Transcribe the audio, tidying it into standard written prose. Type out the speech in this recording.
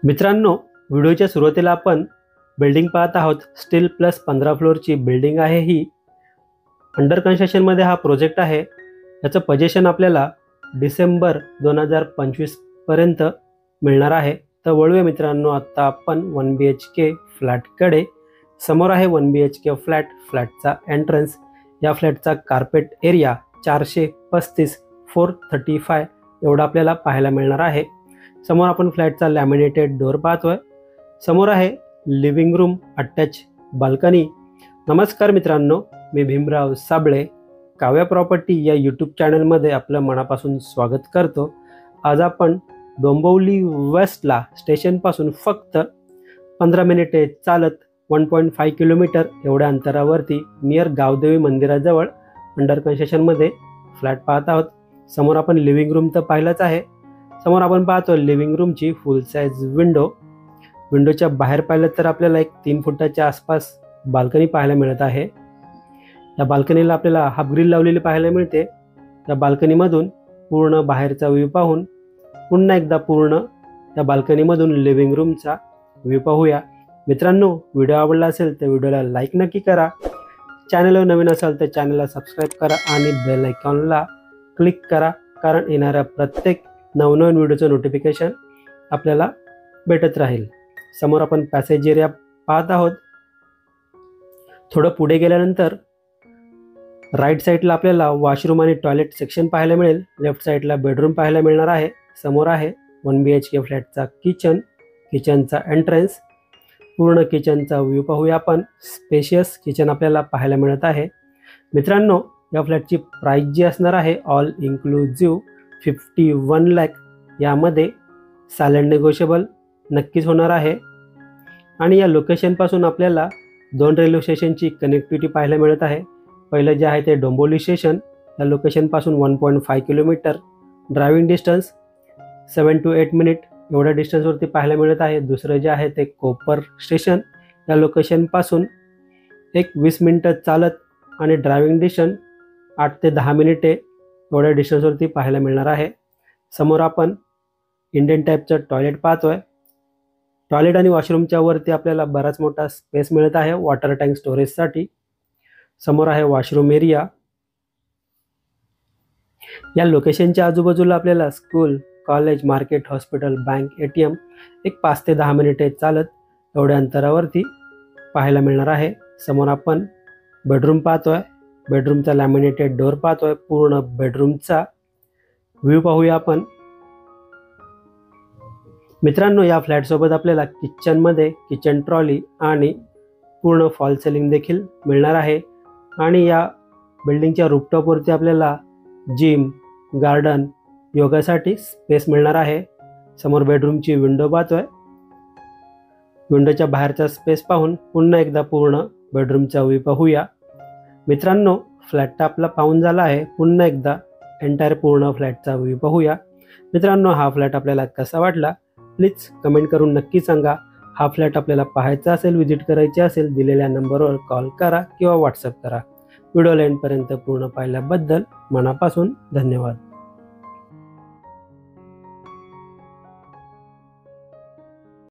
मित्रांनो, व्हिडिओच्या सुरुवातीला आपण बिल्डिंग पाहत आहोत. स्टील प्लस 15 फ्लोअरची बिल्डिंग आहे. ही अंडर कन्स्ट्रक्शनमध्ये हा प्रोजेक्ट आहे. याचं पोझिशन आपल्याला डिसेंबर 2025 पर्यंत मिळणार आहे. तर वळूया मित्रांनो आता आपण 1 BHK फ्लॅटकडे. समोर आहे 1 BHK फ्लॅट. फ्लॅटचा एंट्रन्स. या फ्लॅटचा कार्पेट एरिया 435 435 एवढा आपल्याला पाहायला मिळणार आहे. समोर आपण फ्लॅटचा लॅमिनेटेड डोअर पाहतोय. समोर आहे लिव्हिंग रूम, अटॅच बाल्कनी. नमस्कार मित्रांनो, मी भीमराव साबळे. काव्या प्रॉपर्टी या यूट्यूब चॅनलमध्ये आपलं मनापासून स्वागत करतो. आज आपण डोंबिवली वेस्टला स्टेशनपासून फक्त 15 मिनिटे चालत 1.5 किलोमीटर एवढ्या अंतरावरती नियर गावदेवी मंदिराजवळ अंडर कन्स्ट्रक्शनमध्ये फ्लॅट पाहत आहोत. समोर आपण लिव्हिंग रूम तर पाहिलंच आहे. समोर आपण पाहतो लिव्हिंग रूमची फुल साईज विंडो. विंडोच्या बाहेर पाहिलं तर आपल्याला एक 3 फुटाच्या आसपास बाल्कनी पाहायला मिळत आहे. या बाल्कनीला आपल्याला हाफ ग्रिल लावलेली पाहायला मिळते. या बाल्कनीमधून पूर्ण बाहेरचा व्ह्यू पाहून पुन्हा एकदा पूर्ण या बाल्कनीमधून लिव्हिंग रूमचा व्ह्यू पाहूया. मित्रांनो, व्हिडिओ आवडला असेल तर व्हिडिओला लाईक नक्की करा. चॅनलवर नवीन असाल तर चॅनलला सबस्क्राईब करा आणि बेल आयकॉनला क्लिक करा, कारण येणाऱ्या प्रत्येक नवनवीन व्हिडिओचं नोटिफिकेशन आपल्याला भेटत राहील. समोर आपण पॅसेज एरिया पाहत आहोत. थोडं पुढे गेल्यानंतर राईट साईडला आपल्याला वॉशरूम आणि टॉयलेट सेक्शन पाहायला मिळेल. लेफ्ट साईडला बेडरूम पाहायला मिळणार आहे. समोर आहे 1 BHK फ्लॅटचा किचन. किचनचा एंट्रन्स. पूर्ण किचनचा व्ह्यू पाहूया आपण. स्पेशियस किचन आपल्याला पाहायला मिळत आहे. मित्रांनो, या फ्लॅटची प्राइस जी असणार आहे ऑल इन्क्लुझिव्ह 51 लाख. यामध्ये सायलेंट नेगोशिएबल नक्कीच होणार आहे. आणि या लोकेशनपासून आपल्याला 2 रेल्वे स्टेशनची कनेक्टिव्हिटी पाहायला मिळत आहे. पहिलं जे आहे ते डोंबिवली स्टेशन. या लोकेशनपासून 1.5 kilometre driving distance 7 to 8 minute एवढ्या डिस्टन्सवरती पाहायला मिळत आहे. दुसरं जे आहे ते कोपर स्टेशन. या लोकेशनपासून 20 मिनिटं चालत आणि ड्रायव्हिंग डिस्टन्स 8 ते 10 मिनिटे एवढ्या डिस्टन्सवरती पाहायला मिळणार आहे. समोर आपण इंडियन टाईपचं टॉयलेट पाहतोय. टॉयलेट आणि वॉशरूमच्या वरती आपल्याला बराच मोठा स्पेस मिळत आहे वॉटर टँक स्टोरेजसाठी. समोर आहे वॉशरूम एरिया. या लोकेशनच्या आजूबाजूला आपल्याला school, college, market, hospital, bank, ATM 5 ते 10 मिनिटे चालत एवढ्या अंतरावरती पाहायला मिळणार आहे. समोर आपण बेडरूम पाहतोय. बेडरूमचा लॅमिनेटेड डोअर पाहतोय. पूर्ण बेडरूमचा व्ह्यू पाहूया आपण. मित्रांनो, या फ्लॅटसोबत आपल्याला किचनमध्ये किचन ट्रॉली आणि पूर्ण फॉल सिलिंग देखील मिळणार आहे. आणि या बिल्डिंगच्या रूफटॉपवरती आपल्याला जिम, गार्डन, योगासाठी स्पेस मिळणार आहे. समोर बेडरूमची विंडो पाहतोय. विंडोच्या बाहेरचा स्पेस पाहून पुन्हा एकदा पूर्ण बेडरूमचा व्ह्यू पाहूया. मित्रांनो, फ्लॅट आपला पाहून झाला आहे. पुन्हा एकदा एंटायर पूर्ण फ्लॅटचा व्ह्यू पाहूया. मित्रांनो, हा फ्लॅट आपल्याला कसा वाटला प्लीज कमेंट करून नक्की सांगा. हा फ्लॅट आपल्याला पाहायचा असेल, व्हिजिट करायची असेल, दिलेल्या नंबरवर कॉल करा किंवा व्हॉट्सअप करा. व्हिडिओ एंडपर्यंत पूर्ण पाहिल्याबद्दल मनापासून धन्यवाद.